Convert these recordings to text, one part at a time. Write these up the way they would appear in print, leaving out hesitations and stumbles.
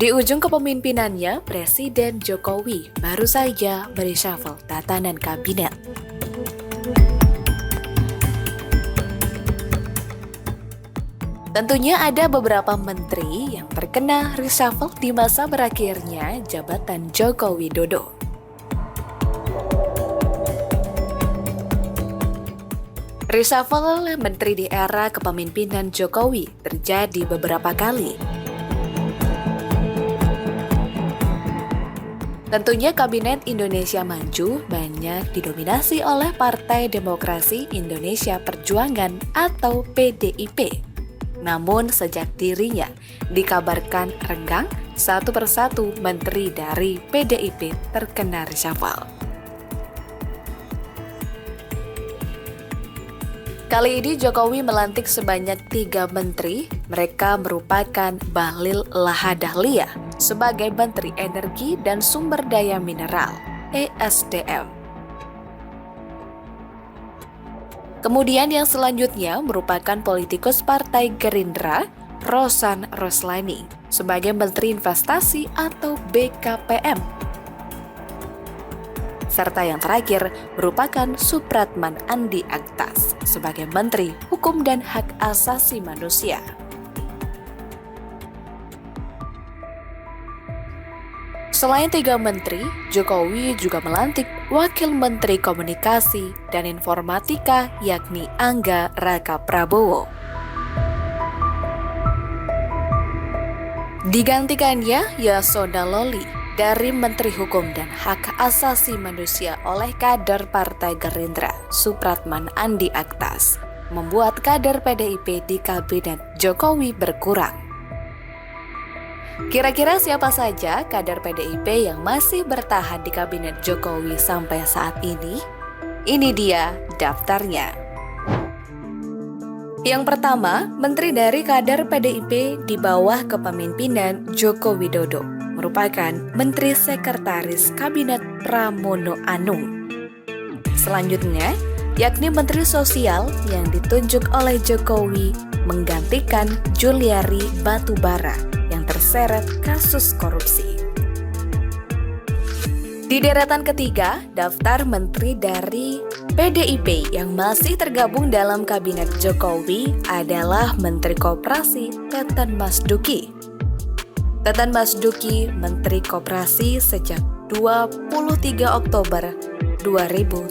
Di ujung kepemimpinannya, Presiden Jokowi baru saja mereshuffle tatanan kabinet. Tentunya ada beberapa menteri yang terkena reshuffle di masa berakhirnya jabatan Joko Widodo. Reshuffle menteri di era kepemimpinan Jokowi terjadi beberapa kali. Tentunya Kabinet Indonesia Maju banyak didominasi oleh Partai Demokrasi Indonesia Perjuangan atau PDIP. Namun sejak dirinya dikabarkan renggang, satu persatu menteri dari PDIP terkena reshuffle. Kali ini Jokowi melantik sebanyak 3 menteri. Mereka merupakan Bahlil Lahadalia sebagai Menteri Energi dan Sumber Daya Mineral (ESDM). Kemudian yang selanjutnya merupakan politikus Partai Gerindra, Rosan Roslani sebagai Menteri Investasi atau BKPM. Serta yang terakhir merupakan Supratman Andi Aktas sebagai Menteri Hukum dan Hak Asasi Manusia. Selain 3 menteri, Jokowi juga melantik Wakil Menteri Komunikasi dan Informatika yakni Angga Raka Prabowo. Digantikannya Yasona Lawli dari Menteri Hukum dan Hak Asasi Manusia oleh kader Partai Gerindra, Supratman Andi Aktas, membuat kader PDIP di Kabinet Jokowi berkurang. Kira-kira siapa saja kader PDIP yang masih bertahan di Kabinet Jokowi sampai saat ini? Ini dia daftarnya. Yang pertama, menteri dari kader PDIP di bawah kepemimpinan Joko Widodo merupakan Menteri Sekretaris Kabinet Pramono Anung. Selanjutnya, yakni Menteri Sosial yang ditunjuk oleh Jokowi menggantikan Juliari Batubara yang terseret kasus korupsi. Di deretan ketiga, daftar menteri dari PDIP yang masih tergabung dalam Kabinet Jokowi adalah Menteri Koperasi Teten Mas Duki. Teten Mas Duki Menteri Koperasi sejak 23 Oktober 2019.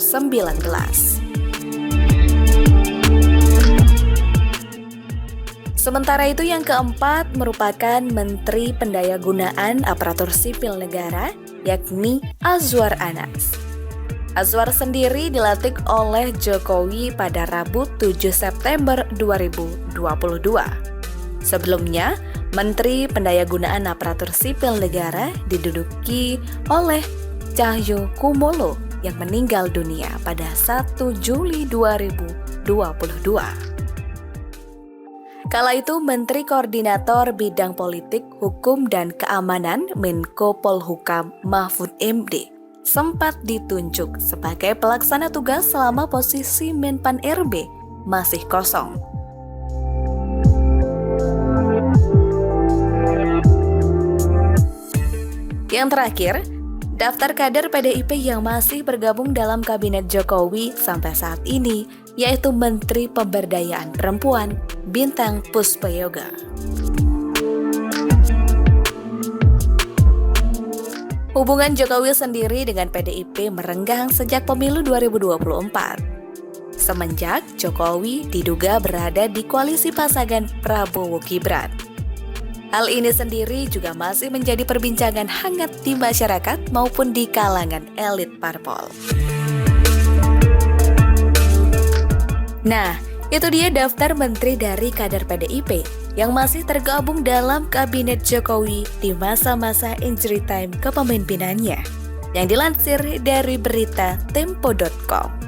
Sementara itu yang keempat merupakan Menteri Pendayagunaan Aparatur Sipil Negara, yakni Azwar Anas. Azwar sendiri dilantik oleh Jokowi pada Rabu 7 September 2022. Sebelumnya, Menteri Pendayagunaan Aparatur Sipil Negara diduduki oleh Cahyo Kumolo yang meninggal dunia pada 1 Juli 2022. Kala itu Menteri Koordinator Bidang Politik, Hukum, dan Keamanan Menko Polhukam Mahfud MD sempat ditunjuk sebagai pelaksana tugas selama posisi Menpan RB masih kosong. Yang terakhir, daftar kader PDIP yang masih bergabung dalam Kabinet Jokowi sampai saat ini yaitu Menteri Pemberdayaan Perempuan Bintang Puspayoga. Hubungan Jokowi sendiri dengan PDIP merenggang sejak pemilu 2024. Semenjak Jokowi diduga berada di koalisi pasangan Prabowo Gibran. Hal ini sendiri juga masih menjadi perbincangan hangat di masyarakat maupun di kalangan elit parpol. Nah, itu dia daftar menteri dari kader PDIP yang masih tergabung dalam Kabinet Jokowi di masa-masa injury time kepemimpinannya, yang dilansir dari berita Tempo.com.